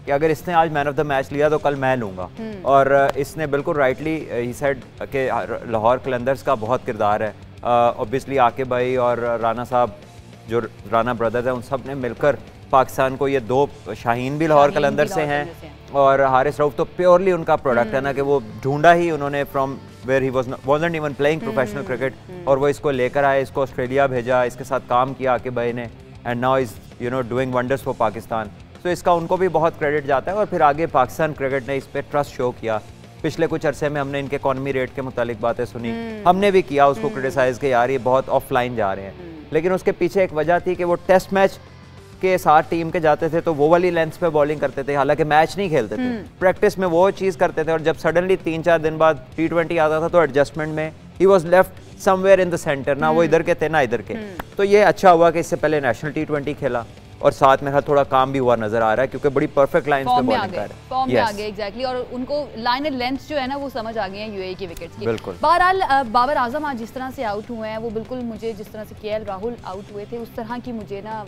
कि अगर इसने आज मैन ऑफ द मैच लिया तो कल मैं लूँगा। और इसने बिल्कुल राइटली ही सेड कि लाहौर कलंदर्स का बहुत किरदार है। ऑब्वियसली आके भाई और राना साहब जो राना ब्रदर्स हैं उन सब ने मिलकर पाकिस्तान को, ये दो शाहीन भी लाहौर कलंदर से हैं और हारिस रऊफ तो प्योरली उनका प्रोडक्ट है ना, कि वो ढूंढा ही उन्होंने from where he wasn't even playing professional cricket, और वो इसको लेकर आए, इसको ऑस्ट्रेलिया भेजा, इसके साथ काम किया आके भाई ने, and now is doing wonders for Pakistan. तो इसका उनको भी बहुत क्रेडिट जाता है। और फिर आगे पाकिस्तान क्रिकेट ने इस पर ट्रस्ट शो किया। पिछले कुछ अरसे में हमने इनके इकॉनमी रेट के मुतालिक बातें सुनी, हमने भी किया उसको क्रिटिसाइज कि यार ये बहुत ऑफलाइन जा रहे हैं, लेकिन उसके पीछे एक वजह थी कि वो टेस्ट मैच के साथ टीम के जाते थे तो वो वाली लेंथ पे बॉलिंग करते थे, हालांकि मैच नहीं खेलते थे, प्रैक्टिस में वो चीज़ करते थे। और जब सडनली 3-4 दिन बाद T20 आता था तो एडजस्टमेंट में he was left somewhere in the centre, ना वो इधर के थे ना इधर के। तो ये अच्छा हुआ कि इससे पहले नेशनल T20 खेला और साथ में थोड़ा काम भी हुआ नजर आ रहा है, क्योंकि बड़ी परफेक्ट लाइन पे बॉलिंग कर रहा है, फॉर्म में आ गए एग्जैक्टली। और उनको लाइन एंड लेंथ जो है ना वो समझ आ गए हैं यूएई की विकेट्स की। बिल्कुल। बहरहाल बाबर आजम आज जिस तरह से आउट हुए हैं वो बिल्कुल मुझे जिस तरह से केएल राहुल आउट हुए थे उस तरह की मुझे ना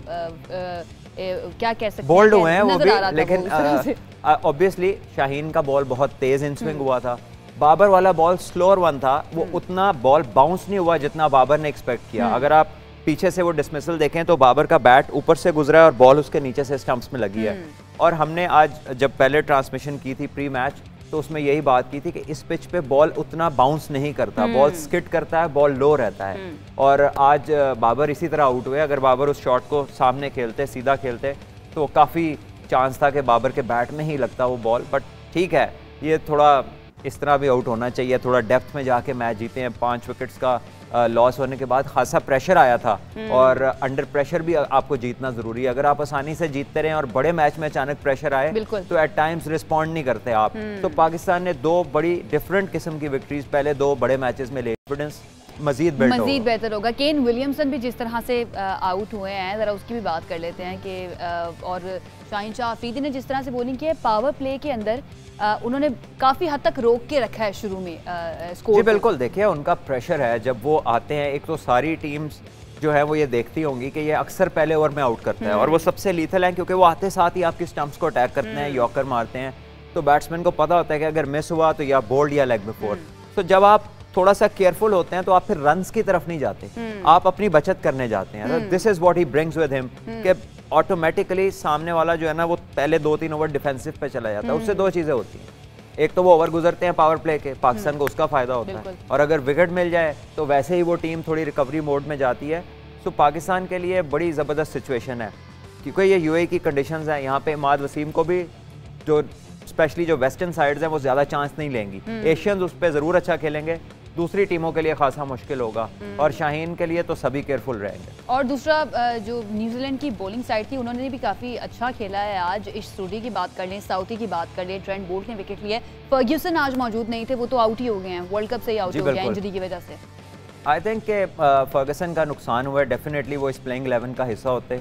क्या कह सकते हैं, बोल्ड हुए हैं वो भी, लेकिन ऑब्वियसली शाहीन का बॉल बहुत तेज इन स्विंग हुआ था, बाबर वाला बॉल स्लोअर वन था, वो उतना बॉल बाउंस नहीं हुआ जितना बाबर ने एक्सपेक्ट किया। अगर आप पीछे से वो डिसमिसल देखें तो बाबर का बैट ऊपर से गुजरा है और बॉल उसके नीचे से स्टंप्स में लगी है। और हमने आज जब पहले ट्रांसमिशन की थी प्री मैच तो उसमें यही बात की थी कि इस पिच पे बॉल उतना बाउंस नहीं करता, बॉल स्किट करता है, बॉल लो रहता है। और आज बाबर इसी तरह आउट हुए। अगर बाबर उस शॉट को सामने खेलते, सीधा खेलते, तो काफ़ी चांस था कि बाबर के बैट में ही लगता वो बॉल। बट ठीक है, ये थोड़ा इस तरह भी आउट होना चाहिए, थोड़ा डेप्थ में जाके मैच जीते हैं। 5 विकेट्स का लॉस होने के बाद खासा प्रेशर आया था और अंडर प्रेशर भी आपको जीतना जरूरी है। अगर आप आसानी से जीतते रहें और बड़े मैच में अचानक प्रेशर आए तो एट टाइम्स रिस्पॉन्ड नहीं करते आप। तो पाकिस्तान ने 2 बड़ी डिफरेंट किस्म की विक्ट्रीज पहले 2 बड़े मैचेस में ले, कॉन्फिडेंस मजीद बेहतर होगा। केन विलियमसन भी जिस तरह से आउट हुए हैं ज़रा उसकी भी बात कर लेते हैं कि और शाहीन शाह अफरीदी ने जिस तरह से बॉलिंग की है, पावर प्ले के अंदर उन्होंने काफ़ी हद तक रोक के रखा है शुरू में स्कोर। जी बिल्कुल, देखिए उनका प्रेशर है जब वो आते हैं। एक तो सारी टीम्स जो है वो ये देखती होंगी कि ये अक्सर पहले ओवर में आउट करता है और वो सबसे लीथल है क्योंकि वो आते साथ ही आपकी स्टंप्स को अटैक करते हैं, यॉर्कर मारते हैं। तो बैट्समैन को पता होता है कि अगर मिस हुआ तो या बोल्ड या लेग में फोर। तो जब आप थोड़ा सा केयरफुल होते हैं तो आप फिर रन्स की तरफ नहीं जाते, आप अपनी बचत करने जाते हैं। This is what he brings with him कि ऑटोमेटिकली सामने वाला जो है ना वो पहले 2-3 ओवर डिफेंसिव पे चला जाता है। उससे 2 चीजें होती हैं, एक तो वो ओवर गुजरते हैं पावर प्ले के, पाकिस्तान को उसका फायदा होता है, और अगर विकेट मिल जाए तो वैसे ही वो टीम थोड़ी रिकवरी मोड में जाती है। तो पाकिस्तान के लिए बड़ी ज़बरदस्त सिचुएशन है क्योंकि ये यूएई की कंडीशंस हैं। यहाँ पे इमाद वसीम को भी जो स्पेशली जो वेस्टर्न साइड्स हैं वो ज़्यादा चांस नहीं लेंगी, एशियंस उस पर ज़रूर अच्छा खेलेंगे, दूसरी टीमों के लिए खासा मुश्किल होगा और शाहीन के लिए तो सभी केयरफुल रहेंगे। और दूसरा जो न्यूजीलैंड की बॉलिंग साइड थी उन्होंने भी काफ़ी अच्छा खेला है आज। इश सूरी की बात कर लें, साउथी की बात कर लें, ट्रेंट बोल्ट ने विकेट लिया है, फर्ग्यूसन आज मौजूद नहीं थे, वो तो आउट ही हो गए हैं, वर्ल्ड कप से ही आउट हो गए इंजरी की वजह से। आई थिंक के फर्गसन का नुकसान हुआ है, डेफिनेटली वो इस प्लेइंग 11 का हिस्सा होते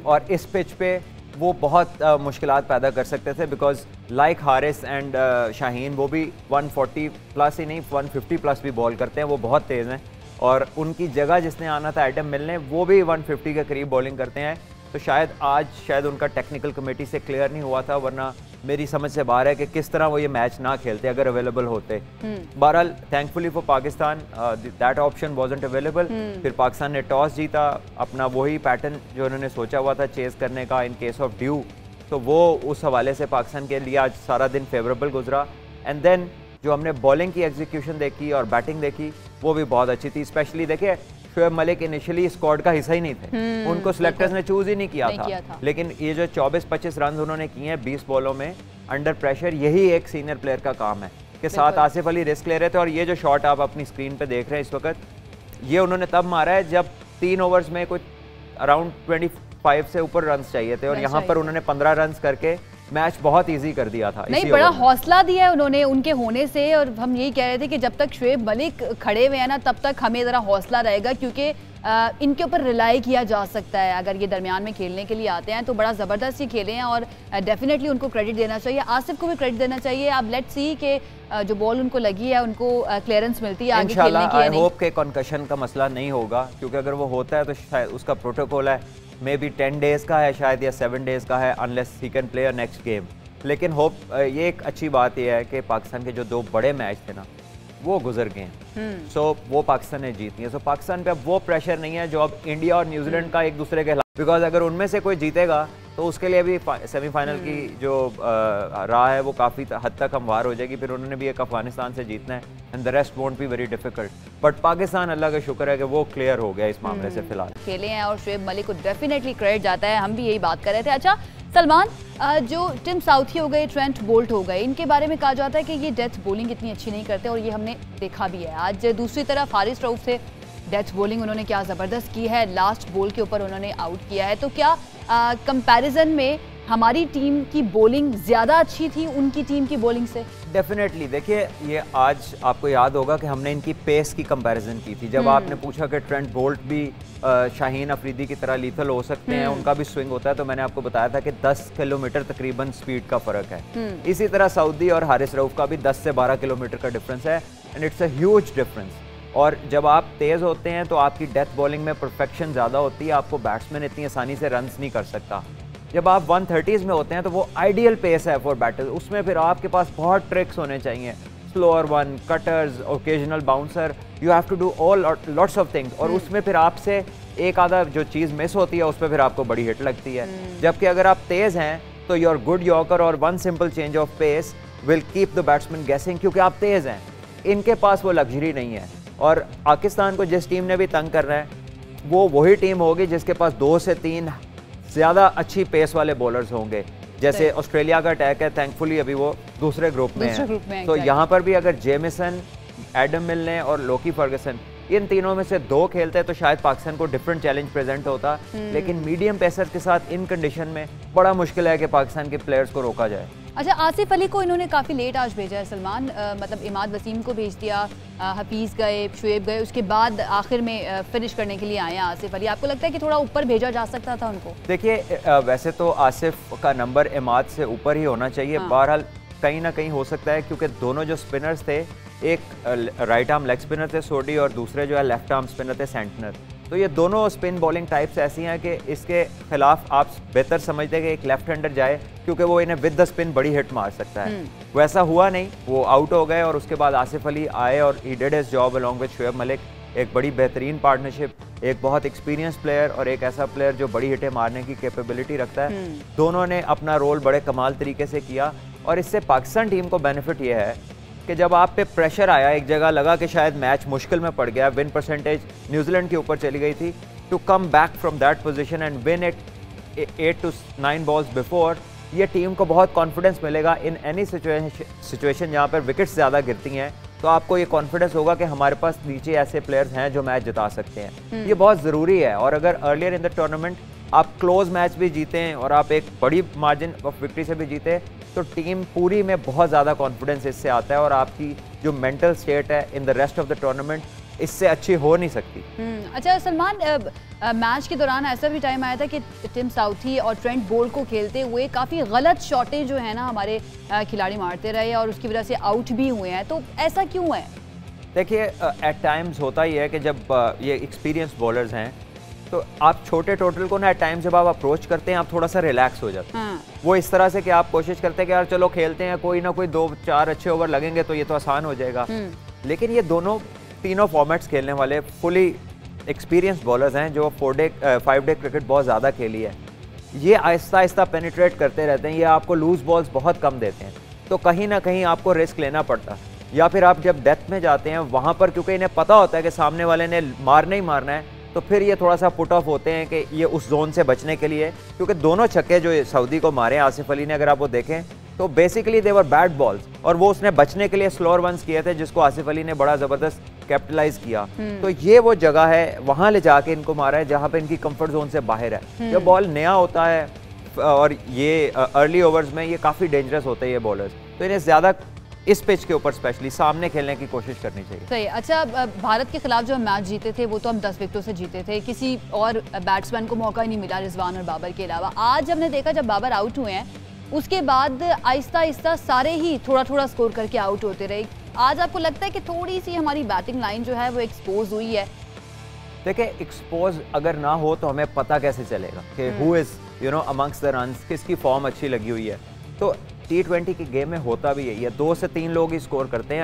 और इस पिच पे वो बहुत मुश्किलात पैदा कर सकते थे because like Haris and Shaheen वो भी 140 प्लस ही नहीं 150 प्लस भी बॉल करते हैं, वो बहुत तेज़ हैं और उनकी जगह जिसने आना था एडम मिल ने वो भी 150 के करीब बॉलिंग करते हैं। तो शायद उनका टेक्निकल कमेटी से क्लियर नहीं हुआ था, वरना मेरी समझ से बाहर है कि किस तरह वो ये मैच ना खेलते अगर अवेलेबल होते। बहरहाल thankfully for Pakistan that option wasn't available. फिर पाकिस्तान ने टॉस जीता, अपना वही पैटर्न जो उन्होंने सोचा हुआ था चेज करने का इन केस ऑफ ड्यू, तो वो उस हवाले से पाकिस्तान के लिए आज सारा दिन फेवरेबल गुजरा। एंड देन जो हमने बॉलिंग की एग्जीक्यूशन देखी और बैटिंग देखी वो भी बहुत अच्छी थी। स्पेशली देखिए शोएब मलिक इनिशियली स्क्वाड का हिस्सा ही नहीं थे, उनको सिलेक्टर्स ने चूज ही नहीं किया था, लेकिन ये जो 24-25 रन उन्होंने किए हैं 20 बॉलों में अंडर प्रेशर, यही एक सीनियर प्लेयर का काम है। के साथ आसिफ अली रिस्क ले रहे थे और ये जो शॉट आप अपनी स्क्रीन पे देख रहे हैं इस वक्त, ये उन्होंने तब मारा है जब 3 ओवर्स में कुछ अराउंड 25 से ऊपर रन चाहिए थे और यहाँ पर उन्होंने 15 रन करके मैच बहुत इजी कर दिया था। नहीं, बड़ा हौसला दिया है उन्होंने उनके होने से, और हम यही कह रहे थे कि जब तक शोएब मलिक खड़े हुए हैं ना तब तक हमें ज़रा हौसला रहेगा क्योंकि इनके ऊपर रिलाई किया जा सकता है। अगर ये दरमियान में खेलने के लिए आते हैं तो बड़ा ज़बरदस्त ही खेले हैं और डेफिनेटली उनको क्रेडिट देना चाहिए, आसिफ को भी क्रेडिट देना चाहिए। अब लेट्स सी कि जो बॉल उनको लगी है उनको क्लियरेंस मिलती है आगे खेलने की। आई होप के कॉन्कशन का मसला नहीं होगा क्योंकि अगर वो होता है तो शायद उसका प्रोटोकॉल है मे बी 10 डेज का है शायद या 7 डेज का है, unless he can play a next game. लेकिन होप ये एक अच्छी बात यह है कि पाकिस्तान के जो 2 बड़े मैच थे ना वो गुजर गए हैं। सो वो पाकिस्तान ने जीती है। सो पाकिस्तान पे अब वो प्रेशर नहीं है जो अब इंडिया और न्यूजीलैंड का एक दूसरे के खिलाफ, बिकॉज अगर उनमें से कोई जीतेगा तो उसके लिए भी सेमीफाइनल की जो राह है वो काफ़ी हद तक हमवार हो जाएगी। फिर उन्होंने भी एक अफगानिस्तान से जीतना है and the rest won't be very difficult. But Pakistan अल्लाह का शुक्र है कि वो क्लियर हो गया इस मामले से फिलहाल। खेले हैं और शुएब मलिक को डेफिनेटली क्रेडिट जाता है, हम भी यही बात कर रहे थे। अच्छा सलमान, जो टिम साउथी हो गए, ट्रेंट बोल्ट हो गए, इनके बारे में कहा जाता है कि ये डेथ बॉलिंग इतनी अच्छी नहीं करते और ये हमने देखा भी है। आज दूसरी तरफ हारिस रऊफ से डेथ बॉलिंग उन्होंने क्या ज़बरदस्त की है, लास्ट बॉल के ऊपर उन्होंने आउट किया है। तो क्या कंपैरिजन में हमारी टीम की बॉलिंग ज़्यादा अच्छी थी उनकी टीम की बॉलिंग से? डेफिनेटली। देखिए ये आज आपको याद होगा कि हमने इनकी पेस की कंपैरिजन की थी। जब आपने पूछा कि ट्रेंट बोल्ट भी शाहीन अफरीदी की तरह लीथल हो सकते हैं, उनका भी स्विंग होता है, तो मैंने आपको बताया था कि 10 किलोमीटर तकरीबन स्पीड का फ़र्क है। इसी तरह सऊदी और हारिस रऊफ का भी 10 से 12 किलोमीटर का डिफरेंस है and it's a huge difference. और जब आप तेज़ होते हैं तो आपकी डेथ बॉलिंग में परफेक्शन ज़्यादा होती है, आपको बैट्समैन इतनी आसानी से रन्स नहीं कर सकता। जब आप 130s में होते हैं तो वो आइडियल पेस है फॉर बैटर्स, उसमें फिर आपके पास बहुत ट्रिक्स होने चाहिए, slower one, cutters, occasional bouncer, you have to do all lots of things. और उसमें फिर आपसे एक आधा जो चीज़ मिस होती है उस पर फिर आपको बड़ी हिट लगती है। जबकि अगर आप तेज़ हैं तो योर गुड यॉर्कर और one simple change of pace will keep the batsman guessing, क्योंकि आप तेज़ हैं। इनके पास वो लग्जरी नहीं है। और पाकिस्तान को जिस टीम ने भी तंग करना है वो वही टीम होगी जिसके पास 2 से 3 ज़्यादा अच्छी पेस वाले बॉलर्स होंगे। जैसे ऑस्ट्रेलिया का अटैक है, थैंकफुली अभी वो दूसरे ग्रुप में है। तो यहाँ पर भी अगर जेमिसन, एडम मिलने और लोकी फर्गसन इन तीनों में से 2 खेलते हैं तो शायद पाकिस्तान को डिफरेंट चैलेंज प्रेजेंट होता। लेकिन मीडियम पेसर्स के साथ इन कंडीशन में बड़ा मुश्किल है कि पाकिस्तान के प्लेयर्स को रोका जाए। अच्छा, आसिफ अली को इन्होंने काफ़ी लेट आज भेजा है सलमान, मतलब इमाद वसीम को भेज दिया, हफीज़ गए, शुएब गए, उसके बाद आखिर में फिनिश करने के लिए आए हैं आसिफ अली। आपको लगता है कि थोड़ा ऊपर भेजा जा सकता था उनको? देखिए वैसे तो आसिफ का नंबर इमाद से ऊपर ही होना चाहिए। बहरहाल कहीं ना कहीं हो सकता है क्योंकि दोनों जो स्पिनर्स थे, एक राइट आर्म लेग स्पिनर थे सोडी और दूसरे जो है लेफ्ट आर्म स्पिनर थे सेंटनर। तो ये दोनों स्पिन बॉलिंग टाइप्स ऐसी हैं कि इसके खिलाफ आप बेहतर समझते हैं कि एक लेफ्ट हैंडर जाए क्योंकि वो इन्हें विद द स्पिन बड़ी हिट मार सकता है। वैसा हुआ नहीं, वो आउट हो गए और उसके बाद आसिफ अली आए और he did his job along with Shoaib Malik. एक बड़ी बेहतरीन पार्टनरशिप, एक बहुत एक्सपीरियंस प्लेयर और एक ऐसा प्लेयर जो बड़ी हिटें मारने की कैपेबिलिटी रखता है। दोनों ने अपना रोल बड़े कमाल तरीके से किया और इससे पाकिस्तान टीम को बेनिफिट ये है कि जब आप पे प्रेशर आया, एक जगह लगा कि शायद मैच मुश्किल में पड़ गया, विन परसेंटेज न्यूजीलैंड के ऊपर चली गई थी, to come back from that position and win it 8 to 9 balls before, ये टीम को बहुत कॉन्फिडेंस मिलेगा इन एनी सिचुएशन जहाँ पर विकेट्स ज़्यादा गिरती हैं। तो आपको ये कॉन्फिडेंस होगा कि हमारे पास नीचे ऐसे प्लेयर्स हैं जो मैच जिता सकते हैं। ये बहुत ज़रूरी है। और अगर अर्लियर इन द टूर्नामेंट आप क्लोज मैच भी जीते हैं और आप एक बड़ी मार्जिन ऑफ विक्ट्री से भी जीते तो टीम पूरी में बहुत ज़्यादा कॉन्फिडेंस इससे आता है और आपकी जो मेंटल स्टेट है in the rest of the tournament इससे अच्छी हो नहीं सकती। अच्छा सलमान, मैच के दौरान ऐसा भी टाइम आया था कि टिम साउथी और ट्रेंट बोल्ट को खेलते हुए काफ़ी गलत शॉटें जो है ना हमारे खिलाड़ी मारते रहे और उसकी वजह से आउट भी हुए हैं, तो ऐसा क्यों है? देखिए एट टाइम्स होता ही है कि जब ये एक्सपीरियंस बॉलर्स हैं तो आप छोटे टोटल को ना एट टाइम जब आप अप्रोच करते हैं आप थोड़ा सा रिलैक्स हो जाते हैं। वो इस तरह से कि आप कोशिश करते हैं कि यार चलो खेलते हैं, कोई ना कोई 2-4 अच्छे ओवर लगेंगे तो ये तो आसान हो जाएगा। लेकिन ये तीनों फॉर्मेट्स खेलने वाले फुली एक्सपीरियंस बॉलर्स हैं जो 5 डे क्रिकेट बहुत ज़्यादा खेली है। ये आहिस्ता आहिस्ता पेनिट्रेट करते रहते हैं, ये आपको लूज बॉल्स बहुत कम देते हैं, तो कहीं ना कहीं आपको रिस्क लेना पड़ता। या फिर आप जब डेथ में जाते हैं वहाँ पर क्योंकि इन्हें पता होता है कि सामने वाले ने मारना ही मारना है, तो फिर ये थोड़ा सा पुट ऑफ होते हैं कि ये उस जोन से बचने के लिए, क्योंकि दोनों छक्के जो सऊदी को मारे आसिफ अली ने अगर आप वो देखें तो basically they were bad balls और वो उसने बचने के लिए स्लोअर वंस किए थे जिसको आसिफ अली ने बड़ा ज़बरदस्त कैपिटलाइज किया। तो ये वो जगह है, वहाँ ले जाके इनको मारा है जहाँ पे इनकी कंफर्ट जोन से बाहर है। जब बॉल नया होता है और ये अर्ली ओवर्स में ये काफ़ी डेंजरस होते हैं ये बॉलर्स, तो इन्हें ज़्यादा इस पिच के ऊपर स्पेशली सामने खेलने की कोशिश करनी चाहिए। सही। अच्छा, भारत के खिलाफ जो हम मैच जीते थे वो तो हम 10 विकेटों से जीते थे, किसी और बैट्समैन को मौका ही नहीं मिला रिजवान और बाबर के अलावा। आज हमने देखा जब बाबर आउट हुए हैं उसके बाद आहिस्ता आहिस्ता सारे ही थोड़ा थोड़ा स्कोर करके आउट होते रहे। आज आपको लगता है कि थोड़ी सी हमारी बैटिंग लाइन जो है वो एक्सपोज हुई है? देखिए एक्सपोज अगर ना हो तो हमें पता कैसे चलेगा कि who is amongst the runs, किसकी फॉर्म अच्छी लगी हुई है। तो T20 की गेम में होता भी यही है, 2 से 3 लोग ही स्कोर करते हैं।